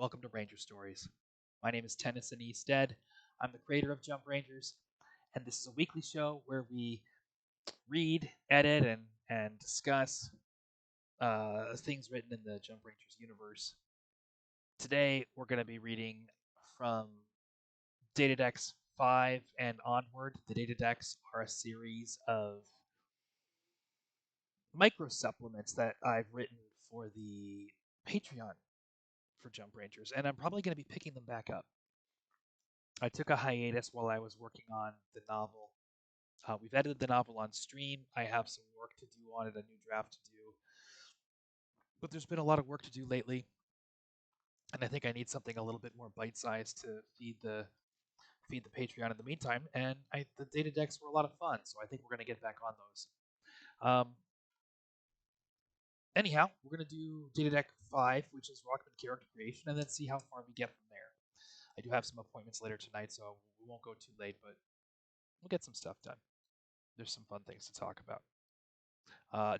Welcome to Ranger Stories. My name is Tennyson Easted. I'm the creator of Jump Rangers, and this is a weekly show where we read, edit, and discuss things written in the Jump Rangers universe. Today, we're going to be reading from Datadecks 5 and onward. The Datadecks are a series of micro supplements that I've written for the Patreon for Jump Rangers, and I'm probably going to be picking them back up. I took a hiatus while I was working on the novel. We've edited the novel on stream. I have some work to do on it, a new draft to do. But there's been a lot of work to do lately, and I think I need something a little bit more bite-sized to feed the Patreon in the meantime. And the data decks were a lot of fun, so I think we're going to get back on those. Anyhow, we're going to do Data Deck 5, which is Rockman character creation, and then see how far we get from there. I do have some appointments later tonight, so we won't go too late, but we'll get some stuff done. There's some fun things to talk about.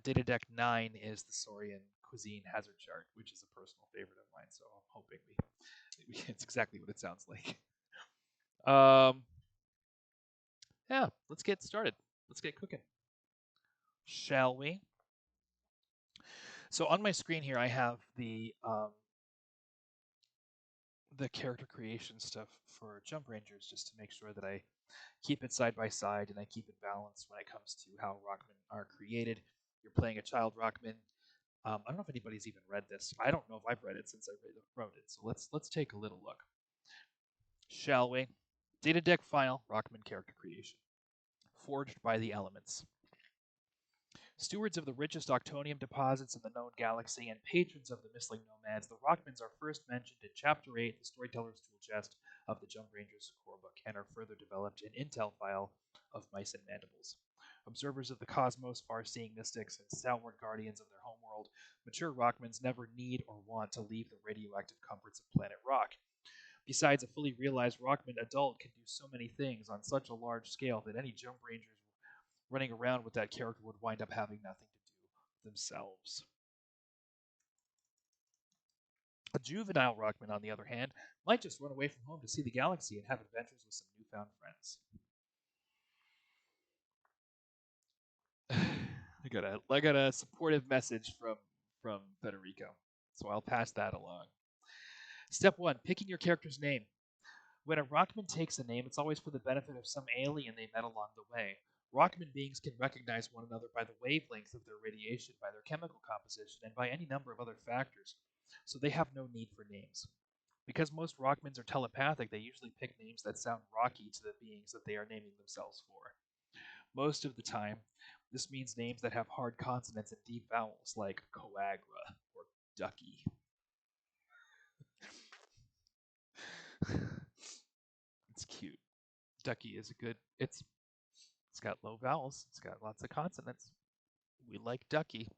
Data Deck 9 is the Saurian cuisine hazard chart, which is a personal favorite of mine, so I'm hoping it's exactly what it sounds like. Yeah, let's get started. Let's get cooking. Shall we? So on my screen here, I have the character creation stuff for Jump Rangers, just to make sure that I keep it side by side and I keep it balanced when it comes to how Rockmen are created. You're playing a child Rockman. I don't know if anybody's even read this. I don't know if I've read it since I wrote it. So let's take a little look, shall we? Data deck file, Rockman character creation, forged by the elements. Stewards of the richest Octonium deposits in the known galaxy and patrons of the Mistling Nomads, the Rockmans are first mentioned in Chapter 8, the Storyteller's Tool Chest of the Jump Rangers core book, and are further developed in Intel file of Mice and Mandibles. Observers of the cosmos, far-seeing mystics, and stalwart guardians of their homeworld, mature Rockmans never need or want to leave the radioactive comforts of planet Rock. Besides, a fully realized Rockman adult can do so many things on such a large scale that any Jump Rangers running around with that character would wind up having nothing to do themselves. A juvenile Rockman, on the other hand, might just run away from home to see the galaxy and have adventures with some newfound friends. I got a supportive message from Federico, so I'll pass that along. Step 1, picking your character's name. When a Rockman takes a name, it's always for the benefit of some alien they met along the way. Rockman beings can recognize one another by the wavelength of their radiation, by their chemical composition, and by any number of other factors, so they have no need for names. Because most Rockmans are telepathic, they usually pick names that sound rocky to the beings that they are naming themselves for. Most of the time, this means names that have hard consonants and deep vowels, like Coagra or Ducky. It's cute. Ducky is a good. It's got low vowels. It's got lots of consonants. We like Ducky.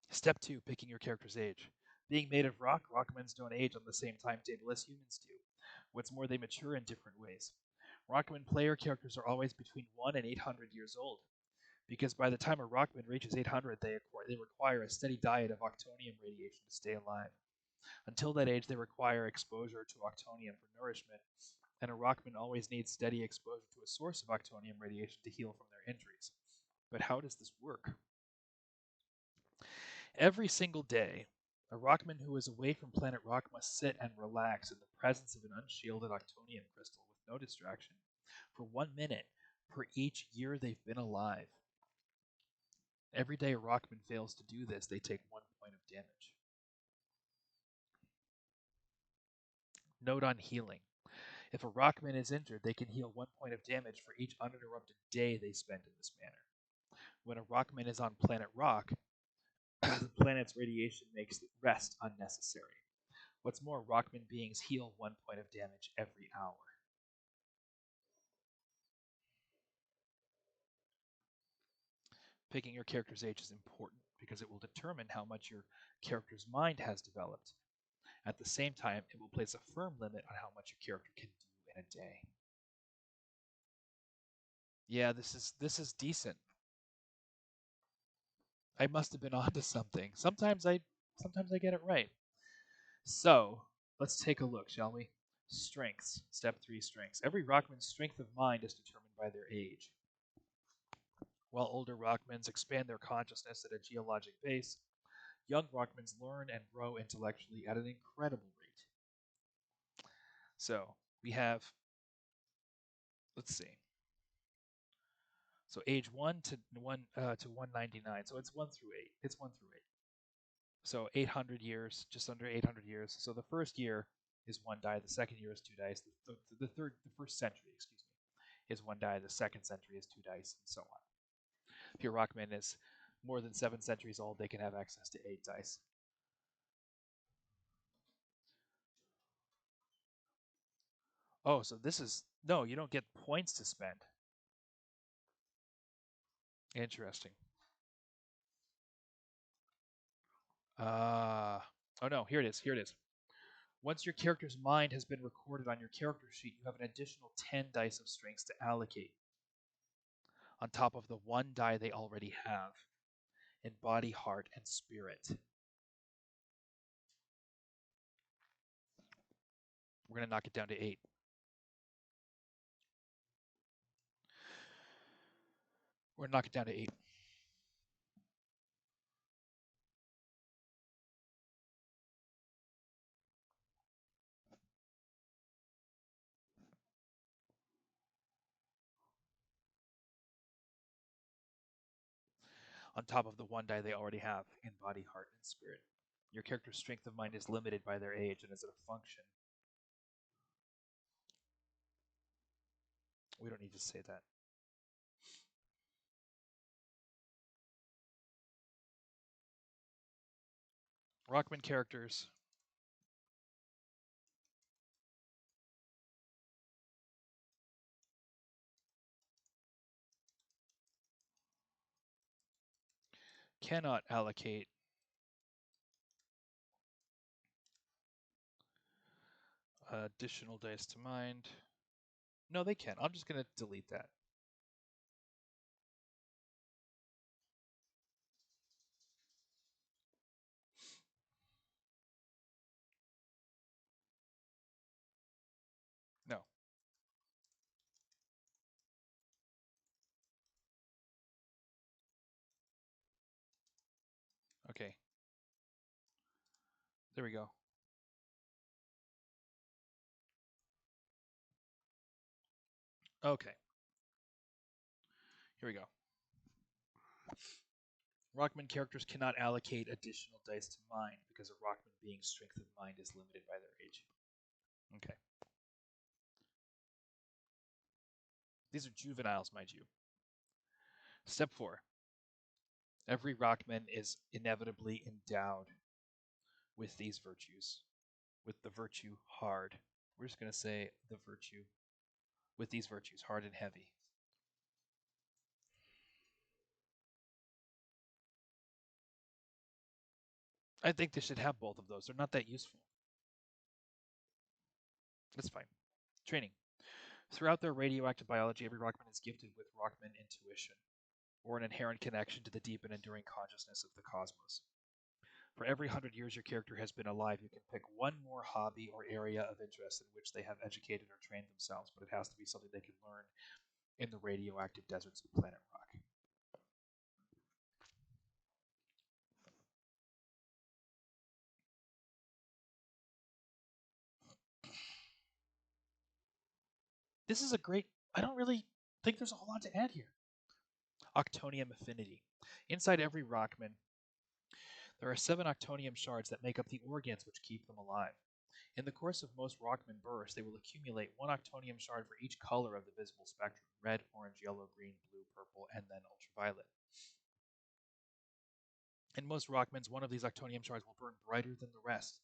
Step 2, picking your character's age. Being made of rock, Rockmans don't age on the same timetable as humans do. What's more, they mature in different ways. Rockman player characters are always between 1 and 800 years old, because by the time a Rockman reaches 800, they require a steady diet of Octonium radiation to stay alive. Until that age, they require exposure to Octonium for nourishment, and a Rockman always needs steady exposure to a source of Octonium radiation to heal from their injuries. But how does this work? Every single day, a Rockman who is away from planet Rock must sit and relax in the presence of an unshielded Octonium crystal with no distraction for 1 minute per each year they've been alive. Every day a Rockman fails to do this, they take 1 point of damage. Note on healing. If a Rockman is injured, they can heal 1 point of damage for each uninterrupted day they spend in this manner. When a Rockman is on planet Rock, the planet's radiation makes rest unnecessary. What's more, Rockman beings heal 1 point of damage every hour. Picking your character's age is important because it will determine how much your character's mind has developed. At the same time, it will place a firm limit on how much your character can do in a day. Yeah, this is decent. I must have been onto something. Sometimes sometimes I get it right. So let's take a look, shall we? Strengths. Step 3, strengths. Every Rockman's strength of mind is determined by their age. While older Rockmans expand their consciousness at a geologic pace, young Rockmans learn and grow intellectually at an incredible rate. So we have, let's see. So age 199. So it's 1 through 8. It's 1 through 8. So 800 years, just under 800 years. So the first year is 1 die. The second year is 2 dice. The first century, excuse me, is 1 die. The second century is 2 dice, and so on. If your Rockman is more than 7 centuries old, they can have access to 8 dice. Oh, so this is no, you don't get points to spend. Interesting. Oh no, here it is. Here it is. Once your character's mind has been recorded on your character sheet, you have an additional 10 dice of strengths to allocate, on top of the 1 die they already have in body, heart, and spirit. We're going to knock it down to 8. We're going to knock it down to 8. On top of the 1 die they already have in body, heart, and spirit. Your character's strength of mind is limited by their age and is a function. We don't need to say that. Rockman characters cannot allocate additional dice to mind. No, they can. I'm just going to delete that. No. Okay. There we go. Okay. Here we go. Rockman characters cannot allocate additional dice to mind because a Rockman being's strength of mind is limited by their age. Okay. These are juveniles, mind you. Step 4. Every Rockman is inevitably endowed with these virtues. With the virtue hard. We're just going to say the virtue. With these virtues, hard and heavy. I think they should have both of those. They're not that useful. That's fine. Training. Throughout their radioactive biology, every Rockman is gifted with Rockman intuition, or an inherent connection to the deep and enduring consciousness of the cosmos. For every 100 years your character has been alive, you can pick one more hobby or area of interest in which they have educated or trained themselves, but it has to be something they can learn in the radioactive deserts of planet Rock. This is a great. I don't really think there's a whole lot to add here. Octonium affinity. Inside every Rockman, there are 7 octonium shards that make up the organs which keep them alive. In the course of most Rockman bursts, they will accumulate 1 octonium shard for each color of the visible spectrum: red, orange, yellow, green, blue, purple, and then ultraviolet. In most Rockmans, one of these octonium shards will burn brighter than the rest.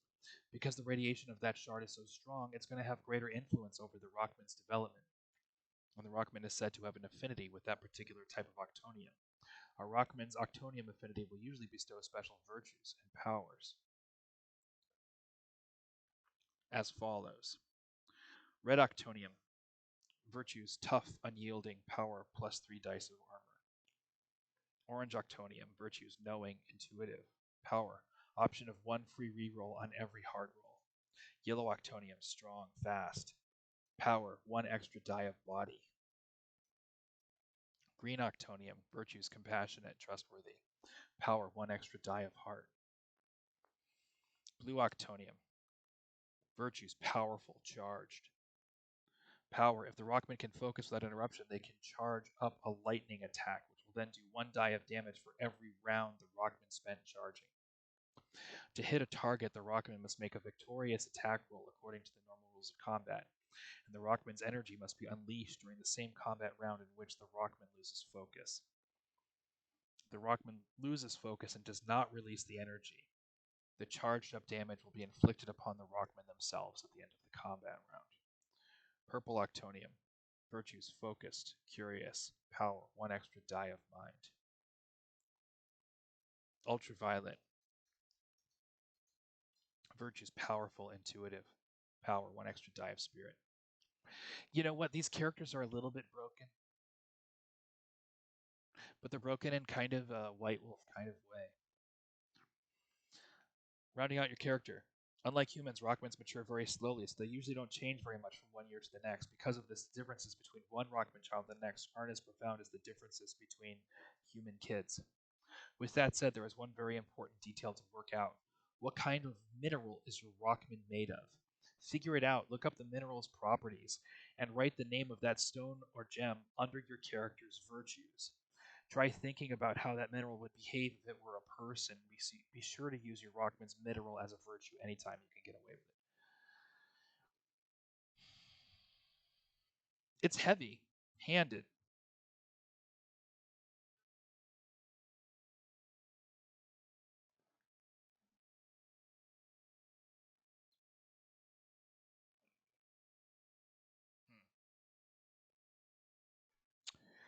Because the radiation of that shard is so strong, it's going to have greater influence over the Rockman's development. And the Rockman is said to have an affinity with that particular type of octonium. A Rockman's octonium affinity will usually bestow special virtues and powers as follows. Red octonium, virtues tough, unyielding, power, plus 3 dice of armor. Orange octonium, virtues knowing, intuitive, power, Option of 1 free reroll on every hard roll. Yellow Octonium, strong, fast. Power, 1 extra die of body. Green Octonium, virtues, compassionate, trustworthy. Power, 1 extra die of heart. Blue Octonium, virtues, powerful, charged. Power, if the Rockman can focus without interruption, they can charge up a lightning attack, which will then do 1 die of damage for every round the Rockman spent charging. To hit a target, the Rockman must make a victorious attack roll according to the normal rules of combat, and the Rockman's energy must be unleashed during the same combat round in which the Rockman loses focus. The Rockman loses focus and does not release the energy. The charged up damage will be inflicted upon the Rockman themselves at the end of the combat round. Purple Octonium, virtues, focused, curious, power, 1 extra die of mind. Ultraviolet, virtues, powerful, intuitive, power, 1 extra die of spirit. You know what? These characters are a little bit broken, but they're broken in kind of a White Wolf kind of way. Rounding out your character. Unlike humans, Rockmans mature very slowly, so they usually don't change very much from 1 year to the next. Because of this, the differences between one Rockman child and the next aren't as profound as the differences between human kids. With that said, there is one very important detail to work out. What kind of mineral is your Rockman made of? Figure it out, look up the mineral's properties, and write the name of that stone or gem under your character's virtues. Try thinking about how that mineral would behave if it were a person. Be sure to use your Rockman's mineral as a virtue anytime you can get away with it. It's heavy handed.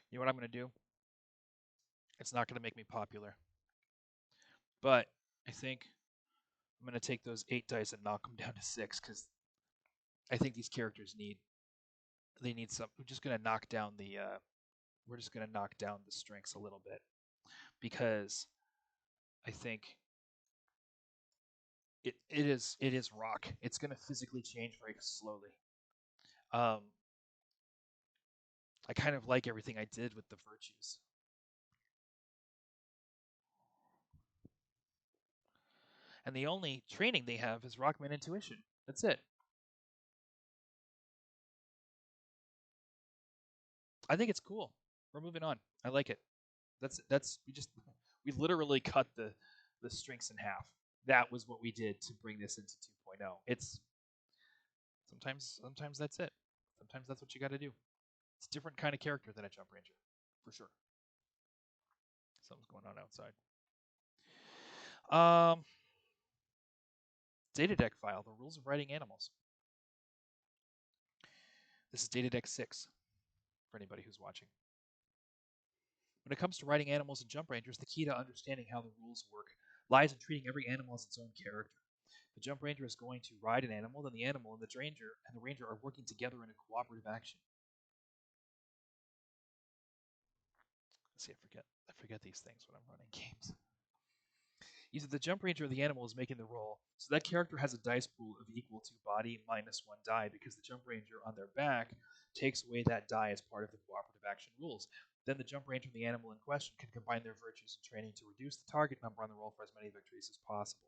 You know what I'm going to do? It's not going to make me popular, but I think I'm going to take those 8 dice and knock them down to 6 because I think these characters need some. We're just going to knock down the strengths a little bit because I think it is rock. It's going to physically change very slowly. Um, I kind of like everything I did with the virtues. And the only training they have is Rockman Intuition. That's it. I think it's cool. We're moving on. I like it. We literally cut the strengths in half. That was what we did to bring this into 2.0. It's sometimes that's it. Sometimes that's what you got to do. It's a different kind of character than a Jump Ranger, for sure. Something's going on outside. Datadeck file, the rules of writing animals. This is Datadeck 6 for anybody who's watching. When it comes to writing animals and Jump Rangers, the key to understanding how the rules work lies in treating every animal as its own character. If the Jump Ranger is going to ride an animal, then the animal and the ranger are working together in a cooperative action. Let's see, I forget these things when I'm running games. Either the Jump Ranger or the animal is making the roll, so that character has a dice pool of equal to body minus 1 die because the Jump Ranger on their back takes away that die as part of the cooperative action rules. Then the Jump Ranger and the animal in question can combine their virtues and training to reduce the target number on the roll for as many victories as possible.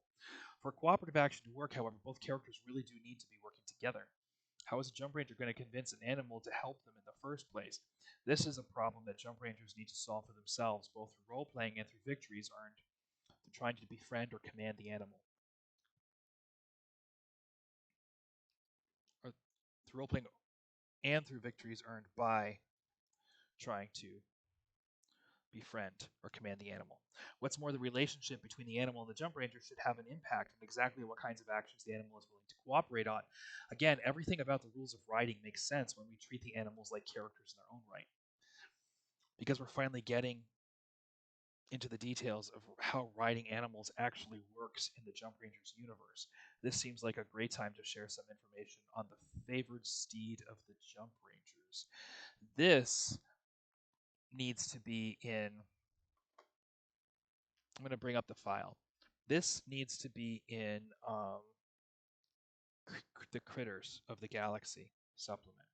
For cooperative action to work, however, both characters really do need to be working together. How is a Jump Ranger going to convince an animal to help them in the first place? This is a problem that Jump Rangers need to solve for themselves, both through role playing and through victories earned through trying to befriend or command the animal. Or through role playing and through victories earned by trying to befriend or command the animal. What's more, the relationship between the animal and the Jump Ranger should have an impact on exactly what kinds of actions the animal is willing to cooperate on. Again, everything about the rules of riding makes sense when we treat the animals like characters in their own right. Because we're finally getting into the details of how riding animals actually works in the Jump Rangers universe. This seems like a great time to share some information on the favored steed of the Jump Rangers. This needs to be in. I'm going to bring up the file. This needs to be in the Critters of the Galaxy supplement.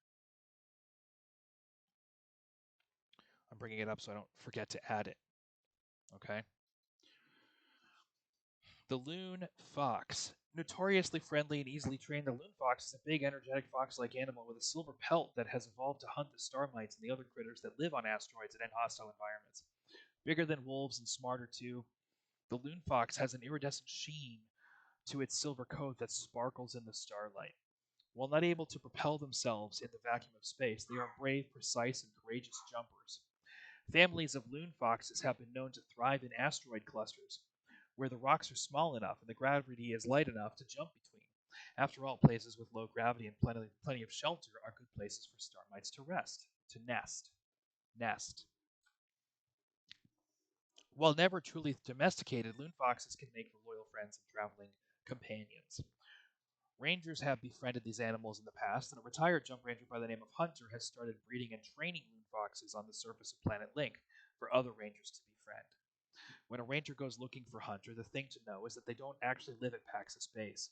I'm bringing it up so I don't forget to add it. Okay. The loon fox. Notoriously friendly and easily trained, the loon fox is a big, energetic fox-like animal with a silver pelt that has evolved to hunt the star mites and the other critters that live on asteroids and in hostile environments. Bigger than wolves and smarter too, the loon fox has an iridescent sheen to its silver coat that sparkles in the starlight. While not able to propel themselves in the vacuum of space, they are brave, precise, and courageous jumpers. Families of loon foxes have been known to thrive in asteroid clusters, where the rocks are small enough and the gravity is light enough to jump between. After all, places with low gravity and plenty of shelter are good places for star mites to rest, to nest. Nest. While never truly domesticated, loon foxes can make for loyal friends and traveling companions. Rangers have befriended these animals in the past, and a retired jump ranger by the name of Hunter has started breeding and training loon foxes on the surface of Planet Link for other rangers to befriend. When a ranger goes looking for Hunter, the thing to know is that they don't actually live at Pax's base.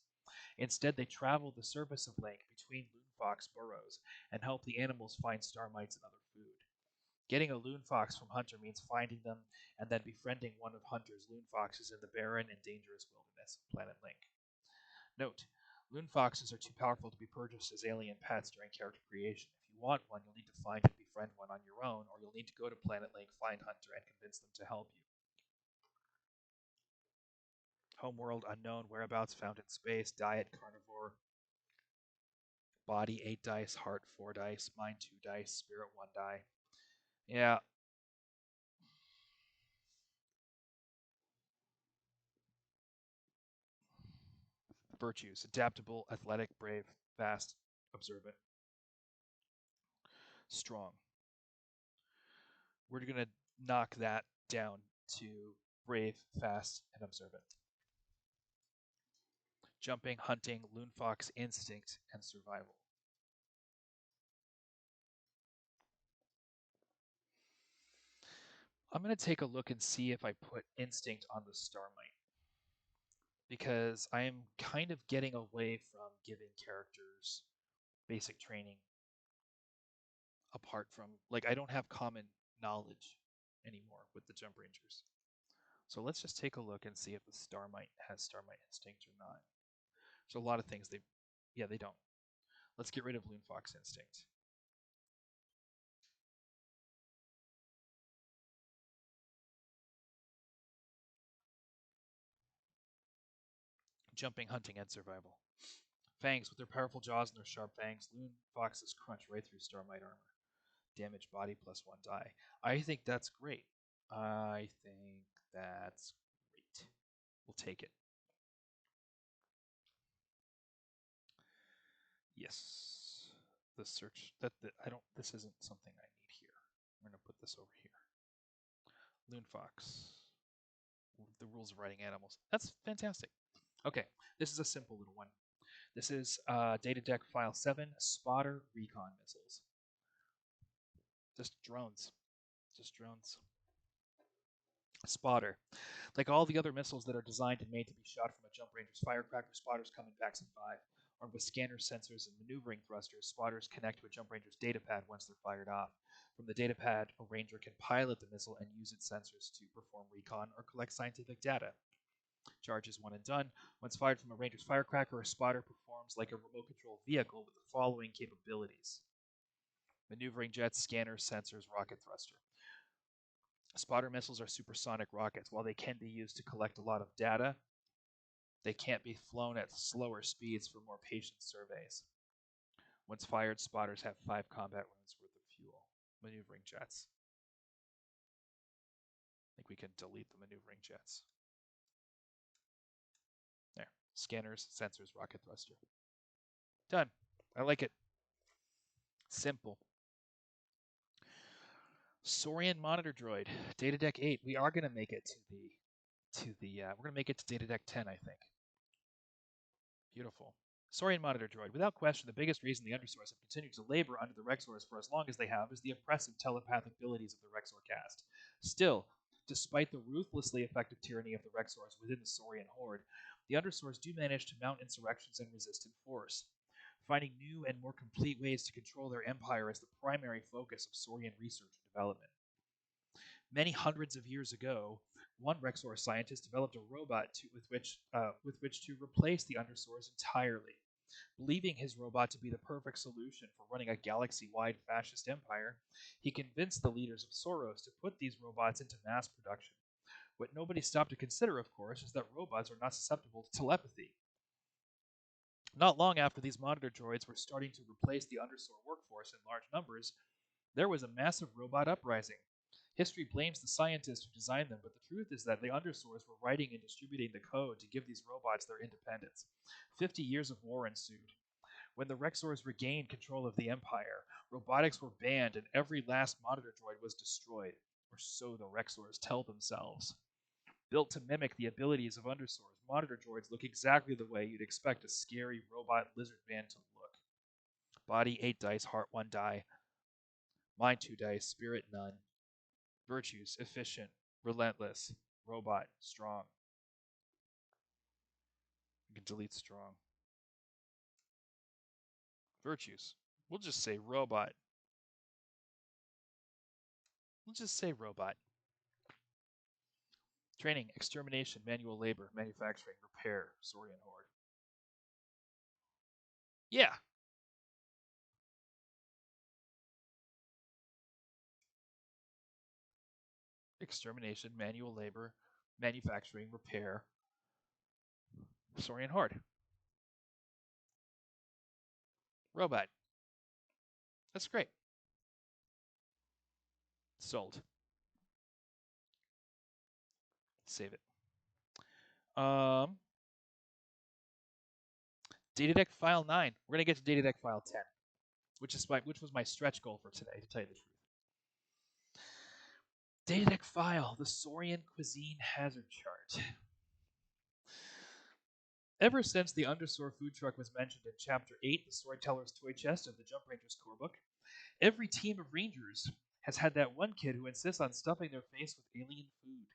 Instead, they travel the surface of Link between loon fox burrows and help the animals find star mites and other food. Getting a loon fox from Hunter means finding them and then befriending one of Hunter's loon foxes in the barren and dangerous wilderness of Planet Link. Note, loon foxes are too powerful to be purchased as alien pets during character creation. If you want one, you'll need to find and befriend one on your own, or you'll need to go to Planet Link, find Hunter, and convince them to help you. Homeworld unknown, whereabouts found in space, diet carnivore, body 8 dice, heart 4 dice, mind 2 dice, spirit 1 die. Yeah. Virtues: adaptable, athletic, brave, fast, observant, strong. We're going to knock that down to brave, fast, and observant. Jumping, hunting, loon fox, instinct, and survival. I'm going to take a look and see if I put instinct on the Starmite, because I am kind of getting away from giving characters basic training apart from, like, I don't have common knowledge anymore with the Jump Rangers. So let's just take a look and see if the Starmite has Starmite Instinct or not. So a lot of things they don't. Let's get rid of Loon Fox Instinct. Jumping, hunting, and survival. Fangs. With their powerful jaws and their sharp fangs, Loon Foxes crunch right through Starmite armor. Damage body plus 1 die. I think that's great. I think that's great. We'll take it. Yes. The search I don't. This isn't something I need here. I'm gonna put this over here. Loon Fox. The rules of writing animals. That's fantastic. Okay, this is a simple little one. This is Datadeck File 7, Spotter Recon Missiles. Just drones. Just drones. Spotter. Like all the other missiles that are designed and made to be shot from a Jump Ranger's firecracker, spotters come in packs of 5. Armed with scanners, sensors, and maneuvering thrusters, spotters connect to a Jump Ranger's datapad once they're fired off. From the datapad, a Ranger can pilot the missile and use its sensors to perform recon or collect scientific data. Charge is one and done. Once fired from a Ranger's firecracker, a spotter performs like a remote control vehicle with the following capabilities: maneuvering jets, scanners, sensors, rocket thruster. Spotter missiles are supersonic rockets. While they can be used to collect a lot of data, they can't be flown at slower speeds for more patient surveys. Once fired, spotters have 5 combat runs worth of fuel. Maneuvering jets. I think we can delete the maneuvering jets. There. Scanners, sensors, rocket thruster. Done. I like it. Simple. Saurian monitor droid, Datadeck 8. We are going to make it we're going to make it to Datadeck 10, I think. Beautiful. Saurian monitor droid. Without question, the biggest reason the Undersource have continued to labor under the Rexors for as long as they have is the impressive telepathic abilities of the Rexor cast. Still, Despite the ruthlessly effective tyranny of the Rexors within the Saurian horde, the Undersors do manage to mount insurrections and resist in force. Finding new and more complete ways to control their empire is the primary focus of Saurian research and development. Many hundreds of years ago, one Rexor scientist developed a robot with which to replace the Undersors entirely. Believing his robot to be the perfect solution for running a galaxy wide fascist empire, he convinced the leaders of Soros to put these robots into mass production. What nobody stopped to consider, of course, is that robots are not susceptible to telepathy. Not long after these monitor droids were starting to replace the Undersor workforce in large numbers, there was a massive robot uprising. History blames the scientists who designed them, but the truth is that the Undersors were writing and distributing the code to give these robots their independence. 50 years of war ensued. When the Rexors regained control of the Empire, robotics were banned and every last monitor droid was destroyed, or so the Rexors tell themselves. Built to mimic the abilities of Undersors, monitor droids look exactly the way you'd expect a scary robot lizard man to look. Body 8 dice, heart 1 die. Mind 2 dice, spirit none. Virtues, efficient, relentless, robot, strong. You can delete strong. Virtues. We'll just say robot. Training, extermination, manual labor, manufacturing, repair, Saurian horde. Yeah. Extermination, manual labor, manufacturing, repair, Saurian horde. Robot. That's great. Sold. Save it. Datadeck file 9. We're gonna get to Datadeck file 10, which was my stretch goal for today, to tell you the truth. Datadeck file, the Saurian cuisine hazard chart. Ever since the Undersor food truck was mentioned in Chapter 8, the Storyteller's Toy Chest of the Jump Rangers core book, every team of Rangers has had that one kid who insists on stuffing their face with alien food.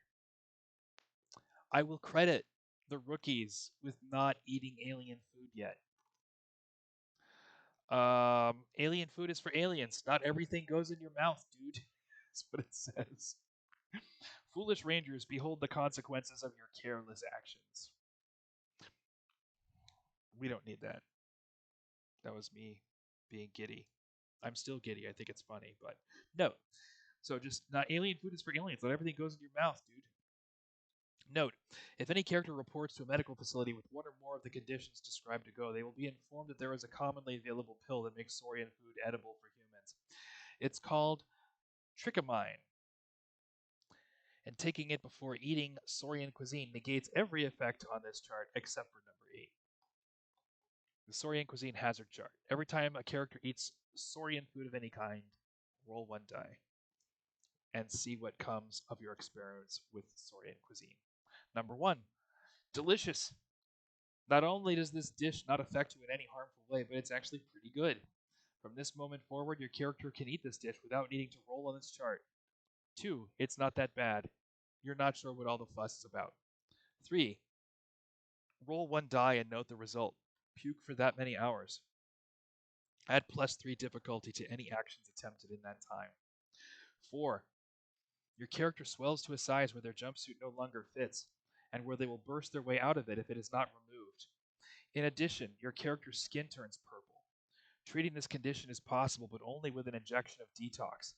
I will credit the rookies with not eating alien food yet. Alien food is for aliens. Not everything goes in your mouth, dude. That's what it says. Foolish Rangers, behold the consequences of your careless actions. We don't need that. That was me being giddy. I'm still giddy. I think it's funny, but no. So just not alien food is for aliens. Not everything goes in your mouth, dude. Note, if any character reports to a medical facility with one or more of the conditions described to go, they will be informed that there is a commonly available pill that makes saurian food edible for humans. It's called trichomine, and taking it before eating saurian cuisine negates every effect on this chart except for number 8. The Saurian cuisine hazard chart. Every time a character eats saurian food of any kind, roll 1 die and see what comes of your experiments with saurian cuisine. Number 1, delicious. Not only does this dish not affect you in any harmful way, but it's actually pretty good. From this moment forward, your character can eat this dish without needing to roll on this chart. 2, it's not that bad. You're not sure what all the fuss is about. 3, roll 1 die and note the result. Puke for that many hours. Add +3 difficulty to any actions attempted in that time. 4, your character swells to a size where their jumpsuit no longer fits, and where they will burst their way out of it if it is not removed. In addition, your character's skin turns purple. Treating this condition is possible, but only with an injection of detox,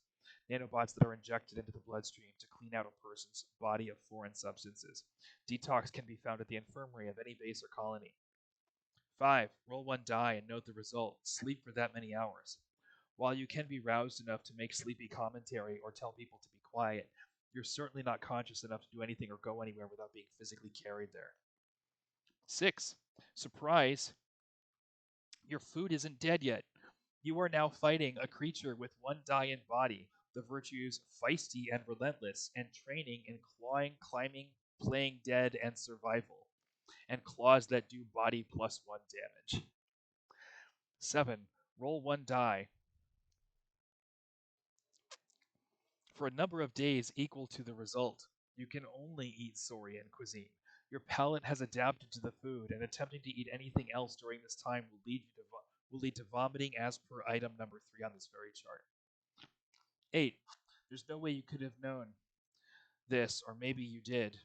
nanobots that are injected into the bloodstream to clean out a person's body of foreign substances. Detox can be found at the infirmary of any base or colony. 5, roll 1 die and note the result. Sleep for that many hours. While you can be roused enough to make sleepy commentary or tell people to be quiet, you're certainly not conscious enough to do anything or go anywhere without being physically carried there. 6, surprise, your food isn't dead yet. You are now fighting a creature with 1 die in body, the virtues feisty and relentless, and training in clawing, climbing, playing dead, and survival, and claws that do body +1 damage. 7, roll 1 die. For a number of days equal to the result, You can only eat Saurian cuisine. Your palate has adapted to the food, and attempting to eat anything else during this time will lead to vomiting as per item number 3 on this very chart. 8. There's no way you could have known this, or maybe you did,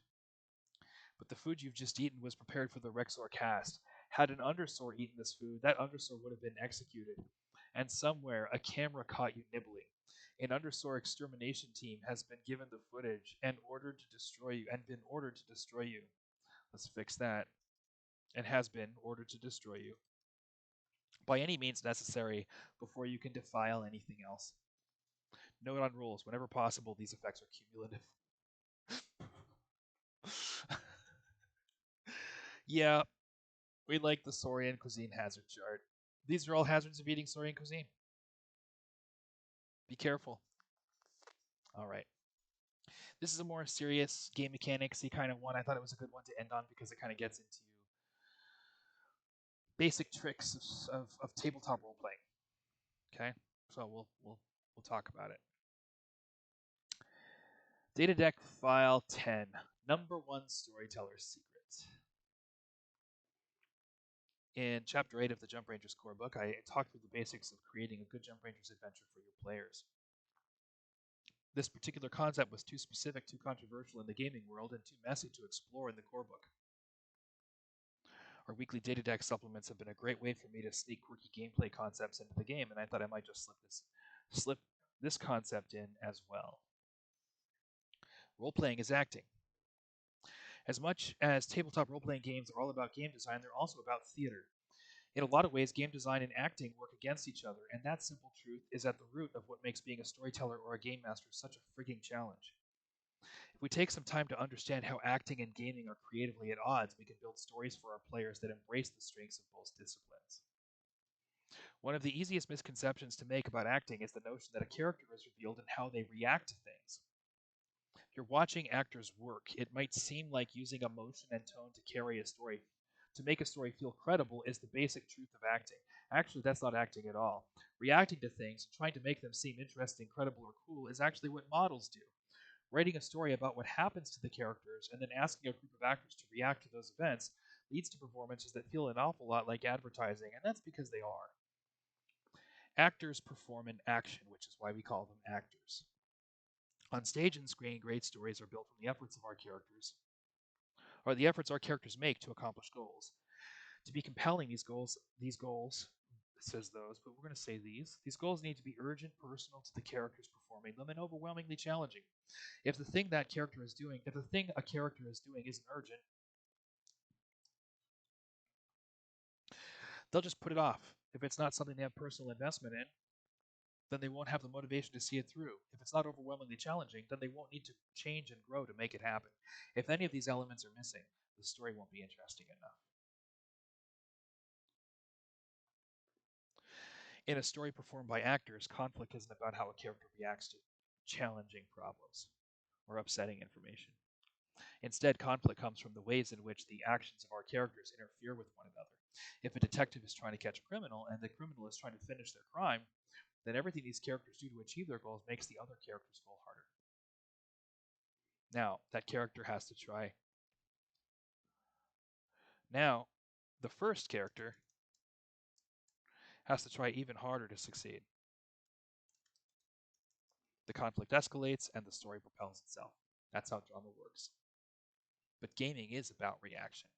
but the food you've just eaten was prepared for the Rexor cast. Had an undersor eaten this food, that undersor would have been executed. And somewhere, a camera caught you nibbling. An undersor extermination team has been given the footage and ordered to destroy you, and been ordered to destroy you. Let's fix that. And has been ordered to destroy you by any means necessary before you can defile anything else. Note on rules: whenever possible, these effects are cumulative. Yeah, we like the Saurian cuisine hazard chart. These are all hazards of eating Saurian cuisine. Be careful. All right. This is a more serious game mechanics-y kind of one. I thought it was a good one to end on because it kind of gets into basic tricks of tabletop role playing. Okay, so we'll talk about it. Datadeck file 10, number 1 storyteller's secret. In chapter 8 of the Jump Rangers core book, I talked through the basics of creating a good Jump Rangers adventure for your players. This particular concept was too specific, too controversial in the gaming world, and too messy to explore in the core book. Our weekly Datadeck supplements have been a great way for me to sneak quirky gameplay concepts into the game, and I thought I might just slip this concept in as well. Role-playing is acting. As much as tabletop role-playing games are all about game design, they're also about theater. In a lot of ways, game design and acting work against each other, and that simple truth is at the root of what makes being a storyteller or a game master such a frigging challenge. If we take some time to understand how acting and gaming are creatively at odds, we can build stories for our players that embrace the strengths of both disciplines. One of the easiest misconceptions to make about acting is the notion that a character is revealed in how they react to things. If you're watching actors work, it might seem like using emotion and tone to carry a story, to make a story feel credible, is the basic truth of acting. Actually, that's not acting at all. Reacting to things, trying to make them seem interesting, credible, or cool, is actually what models do. Writing a story about what happens to the characters and then asking a group of actors to react to those events leads to performances that feel an awful lot like advertising, and that's because they are. Actors perform in action, which is why we call them actors. On stage and screen, great stories are built from the efforts of our characters, or the efforts our characters make to accomplish goals. To be compelling, these goals, it says those, but we're going to say these goals need to be urgent, personal to the characters performing them, and overwhelmingly challenging. If the thing a character is doing isn't urgent, they'll just put it off. If it's not something they have personal investment in, then they won't have the motivation to see it through. If it's not overwhelmingly challenging, then they won't need to change and grow to make it happen. If any of these elements are missing, the story won't be interesting enough. In a story performed by actors, conflict isn't about how a character reacts to challenging problems or upsetting information. Instead, conflict comes from the ways in which the actions of our characters interfere with one another. If a detective is trying to catch a criminal and the criminal is trying to finish their crime, then everything these characters do to achieve their goals makes the other character's goal harder. Now, that character has to try. Now, the first character has to try even harder to succeed. The conflict escalates and the story propels itself. That's how drama works. But gaming is about reaction.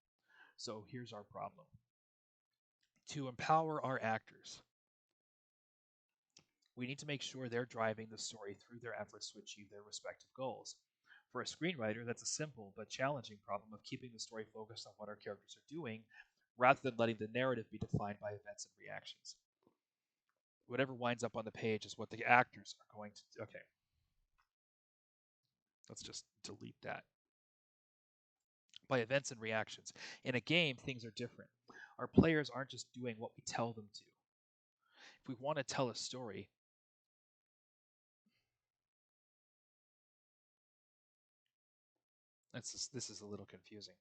So here's our problem. To empower our actors, we need to make sure they're driving the story through their efforts to achieve their respective goals. For a screenwriter, that's a simple but challenging problem of keeping the story focused on what our characters are doing rather than letting the narrative be defined by events and reactions. Whatever winds up on the page is what the actors are going to do. Okay. Let's just delete that. By events and reactions. In a game, things are different. Our players aren't just doing what we tell them to. If we want to tell a story, this is a little confusing.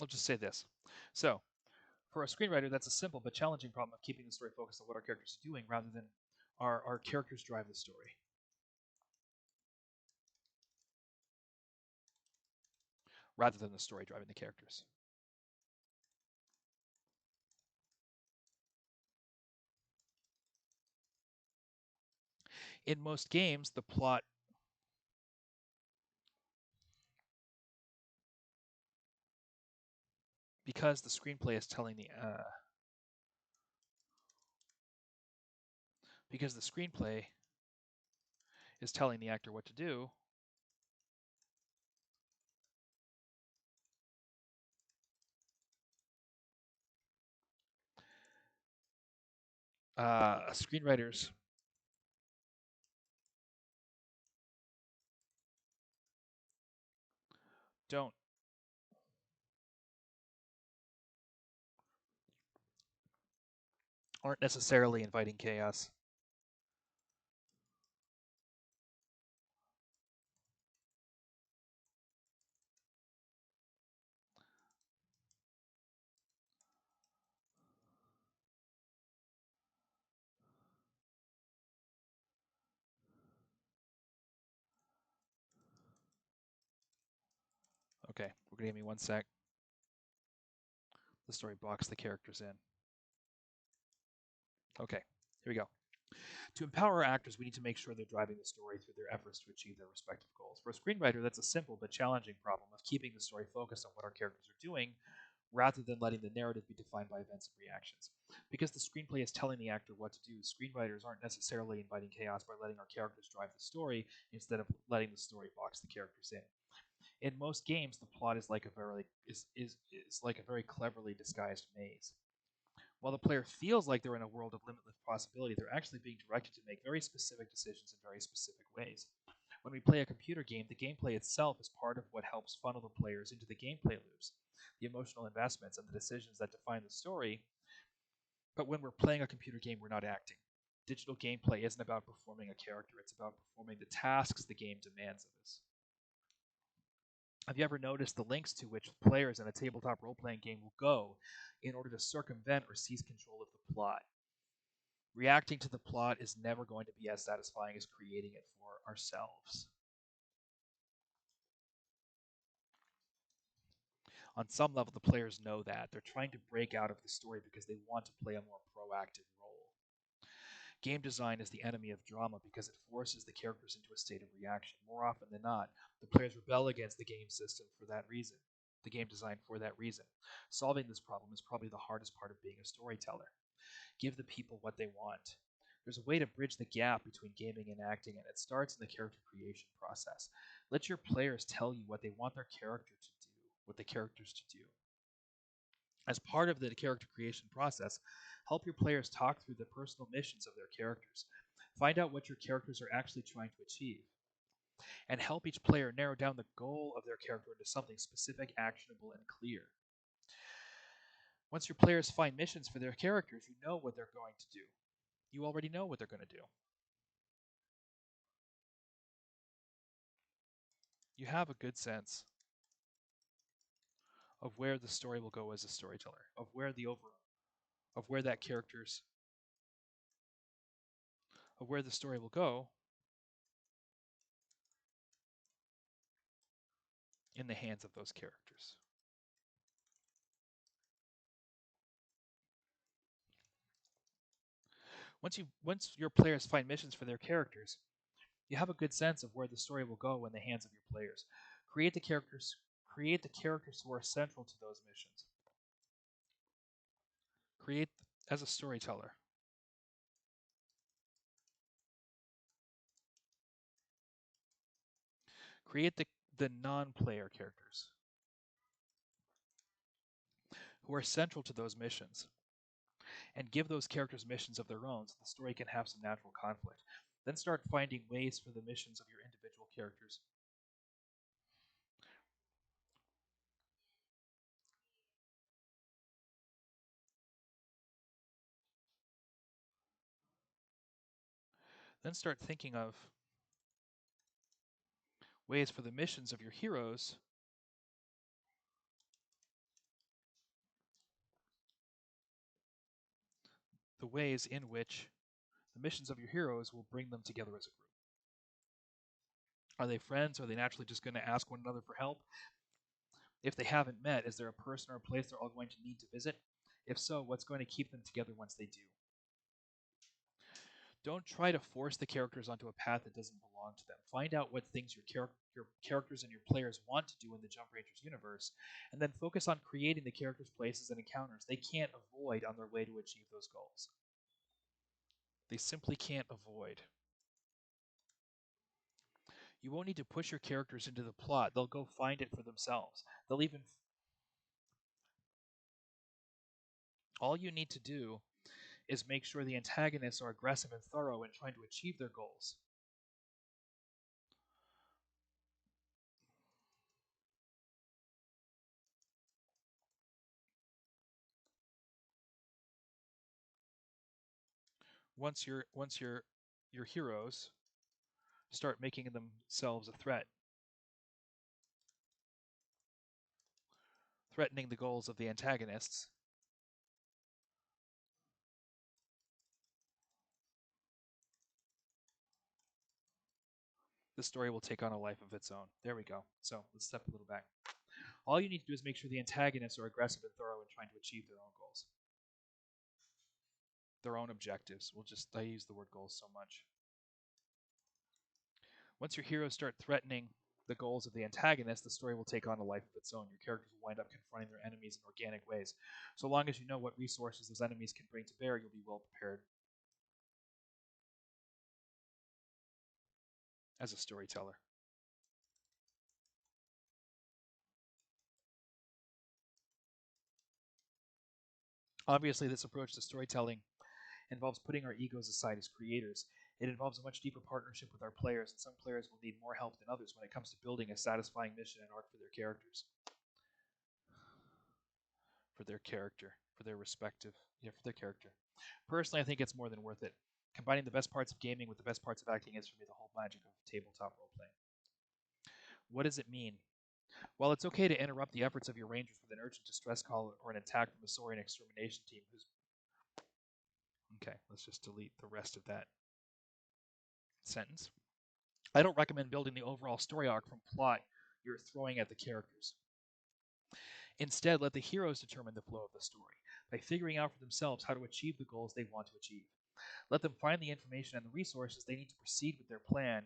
I'll just say this. So, for a screenwriter, that's a simple but challenging problem of keeping the story focused on what our characters are doing rather than our characters drive the story, rather than the story driving the characters. In most games, the plot, because the screenplay is telling the because the screenplay is telling the actor what to do, screenwriters don't aren't necessarily inviting chaos. Okay, we're gonna give me one sec. The story box the characters in. Okay, here we go. To empower our actors, we need to make sure they're driving the story through their efforts to achieve their respective goals. For a screenwriter, that's a simple but challenging problem of keeping the story focused on what our characters are doing rather than letting the narrative be defined by events and reactions. Because the screenplay is telling the actor what to do, screenwriters aren't necessarily inviting chaos by letting our characters drive the story instead of letting the story box the characters in. In most games, the plot is like a very cleverly disguised maze. While the player feels like they're in a world of limitless possibility, they're actually being directed to make very specific decisions in very specific ways. When we play a computer game, the gameplay itself is part of what helps funnel the players into the gameplay loops, the emotional investments, and the decisions that define the story. But when we're playing a computer game, we're not acting. Digital gameplay isn't about performing a character, it's about performing the tasks the game demands of us. Have you ever noticed the lengths to which players in a tabletop role playing game will go in order to circumvent or seize control of the plot? Reacting to the plot is never going to be as satisfying as creating it for ourselves. On some level, the players know that. They're trying to break out of the story because they want to play a more proactive role. Game design is the enemy of drama because it forces the characters into a state of reaction. More often than not, the players rebel against the game system for that reason, the game design for that reason. Solving this problem is probably the hardest part of being a storyteller. Give the people what they want. There's a way to bridge the gap between gaming and acting, and it starts in the character creation process. Let your players tell you what they want their character to do, what the characters to do. As part of the character creation process, help your players talk through the personal missions of their characters. Find out what your characters are actually trying to achieve, and help each player narrow down the goal of their character into something specific, actionable, and clear. Once your players find missions for their characters, you know what they're going to do. You already know what they're going to do. You have a good sense of where the story will go as a storyteller, of where that characters of where the story will go in the hands of those characters. Once your players find missions for their characters, you have a good sense of where the story will go in the hands of your players. Create the characters who are central to those missions. Create as a storyteller. Create the non-player characters who are central to those missions and give those characters missions of their own so the story can have some natural conflict. Then start finding ways for the missions of your individual characters. Then start thinking of ways for the missions of your heroes the ways in which the missions of your heroes will bring them together as a group. Are they friends? Are they naturally just going to ask one another for help? If they haven't met, is there a person or a place they're all going to need to visit? If so, what's going to keep them together once they do? Don't try to force the characters onto a path that doesn't belong to them. Find out what things your characters and your players want to do in the Jump Rangers universe, and then focus on creating the characters, places, and encounters they can't avoid on their way to achieve those goals. They simply can't avoid. You won't need to push your characters into the plot. They'll go find it for themselves. They'll even. All you need to do is make sure the antagonists are aggressive and thorough in trying to achieve their goals. Once your heroes start making themselves a threat, threatening the goals of the antagonists, the story will take on a life of its own. There we go. So let's step a little back. All you need to do is make sure the antagonists are aggressive and thorough in trying to achieve their own goals, their own objectives. I use the word goals so much. Once your heroes start threatening the goals of the antagonist, the story will take on a life of its own. Your characters will wind up confronting their enemies in organic ways. So long as you know what resources those enemies can bring to bear, you'll be well prepared as a storyteller. Obviously, this approach to storytelling involves putting our egos aside as creators. It involves a much deeper partnership with our players, and some players will need more help than others when it comes to building a satisfying mission and arc for their characters. For their character, for their respective, for their character. Personally, I think it's more than worth it. Combining the best parts of gaming with the best parts of acting is for me the whole magic of tabletop role playing. What does it mean? While it's okay to interrupt the efforts of your rangers with an urgent distress call or an attack from a Saurian extermination team who's. Okay, let's just delete the rest of that sentence. I don't recommend building the overall story arc from plot you're throwing at the characters. Instead, let the heroes determine the flow of the story by figuring out for themselves how to achieve the goals they want to achieve. Let them find the information and the resources they need to proceed with their plan,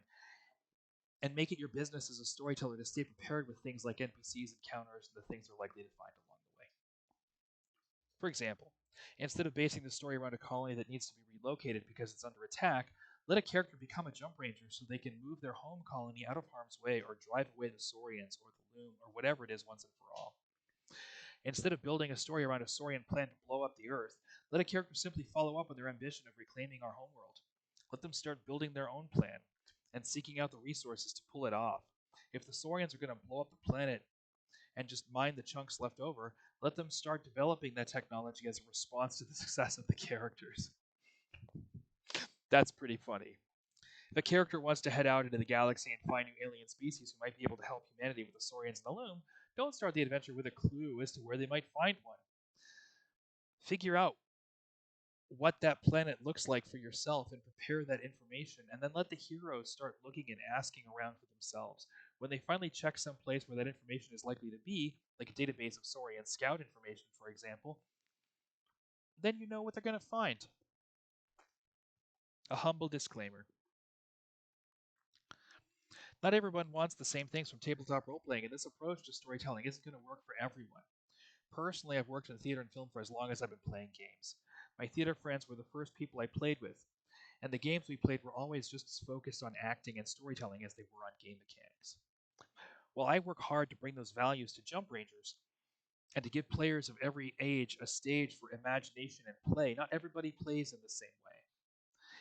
and make it your business as a storyteller to stay prepared with things like NPCs, encounters, and the things they're likely to find along the way. For example, instead of basing the story around a colony that needs to be relocated because it's under attack, let a character become a jump ranger so they can move their home colony out of harm's way or drive away the Saurians or the Loom or whatever it is once and for all. Instead of building a story around a Saurian plan to blow up the Earth, let a character simply follow up on their ambition of reclaiming our homeworld. Let them start building their own plan and seeking out the resources to pull it off. If the Saurians are going to blow up the planet and just mine the chunks left over, let them start developing that technology as a response to the success of the characters. That's pretty funny. If a character wants to head out into the galaxy and find new alien species who might be able to help humanity with the Saurians and the Loom, don't start the adventure with a clue as to where they might find one. Figure out what that planet looks like for yourself and prepare that information, and then let the heroes start looking and asking around for themselves. When they finally check some place where that information is likely to be, like a database of Saurian scout information, for example, then you know what they're going to find. A humble disclaimer. Not everyone wants the same things from tabletop role playing, and this approach to storytelling isn't going to work for everyone. Personally, I've worked in theater and film for as long as I've been playing games. My theater friends were the first people I played with, and the games we played were always just as focused on acting and storytelling as they were on game mechanics. While I work hard to bring those values to Jump Rangers and to give players of every age a stage for imagination and play, not everybody plays in the same way.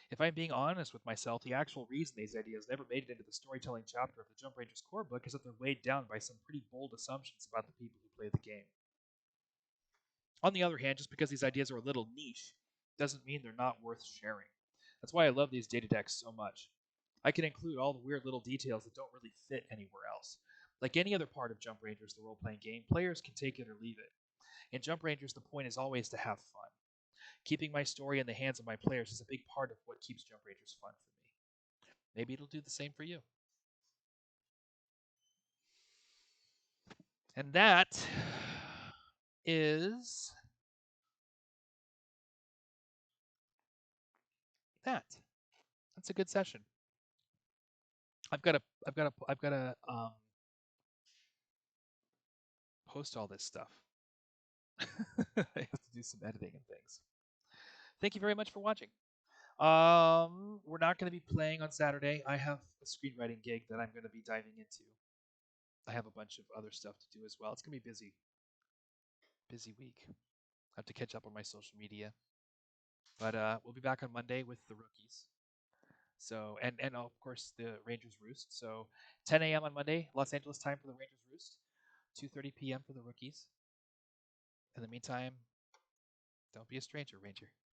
If I'm being honest with myself, the actual reason these ideas never made it into the storytelling chapter of the Jump Rangers core book is that they're weighed down by some pretty bold assumptions about the people who play the game. On the other hand, just because these ideas are a little niche doesn't mean they're not worth sharing. That's why I love these data decks so much. I can include all the weird little details that don't really fit anywhere else. Like any other part of Jump Rangers, the role playing game, players can take it or leave it. In Jump Rangers, the point is always to have fun. keeping my story in the hands of my players is a big part of what keeps Jump Rangers fun for me. Maybe it'll do the same for you. And that is that. That's a good session. I've got to post all this stuff. I have to do some editing and things. Thank you very much for watching. We're not going to be playing on Saturday. I have a screenwriting gig that I'm going to be diving into. I have a bunch of other stuff to do as well. It's going to be busy week. I have to catch up on my social media. But we'll be back on Monday with the rookies. So and of course the Rangers Roost. So 10 a.m. on Monday, Los Angeles time for the Rangers Roost. 2:30 p.m. for the rookies. In the meantime, don't be a stranger, Ranger.